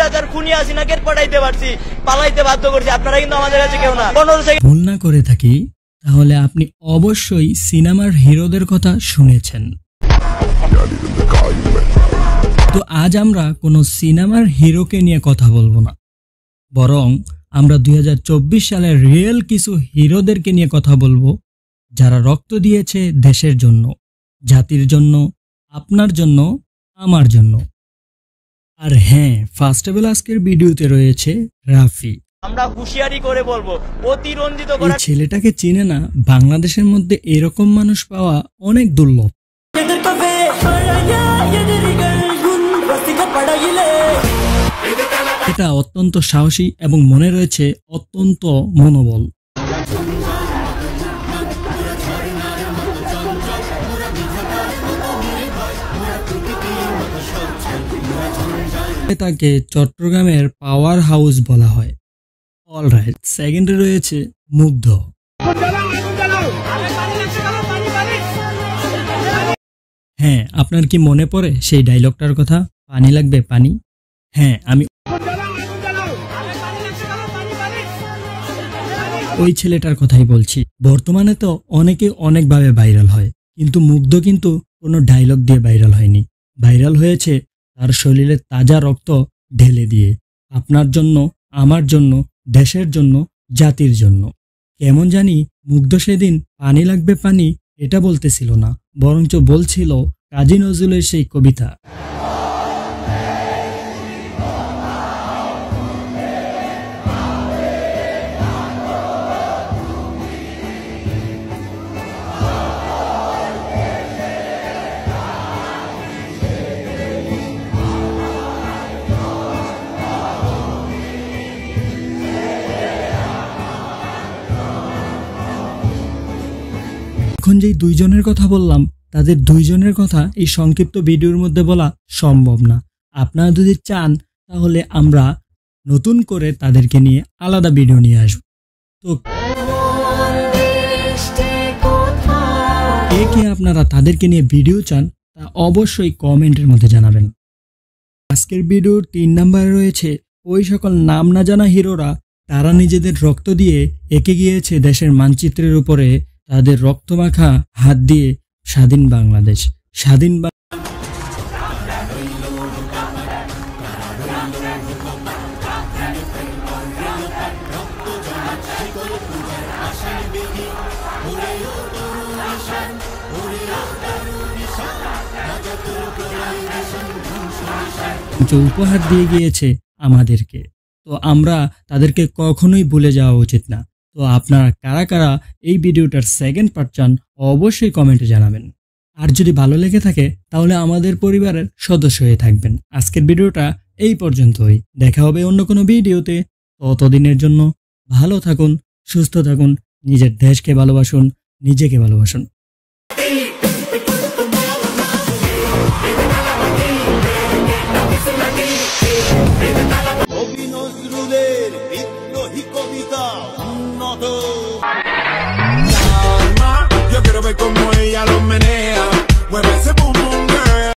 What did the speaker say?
স্বৈরাচার খুনি হাসিনাকে পটাইতে পারছি, পালাইতে বাধ্য করছি। আপনারা কিন্তু আমাদের কাছে কেউ না। 15 সেকেন্ড ভুল না করে থাকি তাহলে আপনি অবশ্যই সিনেমার হিরোদের কথা শুনেছেন। তো আজ আমরা কোনো সিনেমার হিরোকে নিয়ে কথা বলবো না, বরং আমরা 2024 সালের রিয়েল কিছু হিরোদেরকে নিয়ে কথা বলবো, যারা রক্ত দিয়েছে দেশের জন্য, জাতির জন্য, আপনার জন্য, আমার জন্য। আর হ্যাঁ, ফার্স্ট অফ অল আজকের ভিডিওতে রয়েছে রাফি। আমরা হুঁশিয়ারি করে বলবো, অতিরঞ্জিত এই ছেলেটাকে চিনে না, বাংলাদেশের মধ্যে এরকম মানুষ পাওয়া অনেক দুর্লভ। এটা অত্যন্ত সাহসী এবং মনে রয়েছে অত্যন্ত মনোবল। তাকে চট্টগ্রামের পাওয়ার হাউস বলা হয়। অলরাইট, সেকেন্ডে রয়েছে মুগ্ধ। হ্যাঁ, আপনার কি মনে পড়ে সেই ডায়লগটার কথা, পানি লাগবে পানি? হ্যাঁ, আমি ওই ছেলেটার কথাই বলছি। বর্তমানে তো অনেকে অনেকভাবে ভাইরাল হয়, কিন্তু মুগ্ধ কিন্তু কোনো ডায়লগ দিয়ে ভাইরাল হয়নি। ভাইরাল হয়েছে তার শরীরে তাজা রক্ত ঢেলে দিয়ে, আপনার জন্য, আমার জন্য, দেশের জন্য, জাতির জন্য। কেমন জানি মুগ্ধ সেদিন পানি লাগবে পানি এটা বলতেছিল না, বরঞ্চ বলছিল কাজী নজরুলের সেই কবিতা। এখন যেই দুইজনের কথা বললাম, তাদের দুইজনের কথা এই সংক্ষিপ্ত ভিডিওর মধ্যে বলা সম্ভব না। আপনারা যদি চান তাহলে আমরা নতুন করে তাদেরকে নিয়ে আলাদা ভিডিও নিয়ে আসব। তো কে আপনারা তাদেরকে নিয়ে ভিডিও চান তা অবশ্যই কমেন্টের মধ্যে জানাবেন। আজকের ভিডিওর 3 নম্বরে রয়েছে ওই সকল নাম না জানা হিরোরা, তারা নিজেদের রক্ত দিয়ে এঁকে গিয়েছে দেশের মানচিত্রের উপরে তাদের রক্তমাখা হাত দিয়ে স্বাধীন বাংলাদেশ। স্বাধীন উপহার দিয়ে গিয়েছে আমাদেরকে, তো আমরা তাদেরকে কখনোই ভুলে যাওয়া উচিত না। তো আপনারা কারা কারা এই ভিডিওটার সেকেন্ড পার্ট চান অবশ্যই কমেন্টে জানাবেন। আর যদি ভালো লেগে থাকে তাহলে আমাদের পরিবারের সদস্য হয়ে থাকবেন। আজকের ভিডিওটা এই পর্যন্তই, দেখা হবে অন্য কোনো ভিডিওতে। ততদিনের জন্য ভালো থাকুন, সুস্থ থাকুন, নিজের দেশকে ভালোবাসুন, নিজেকে ভালোবাসুন।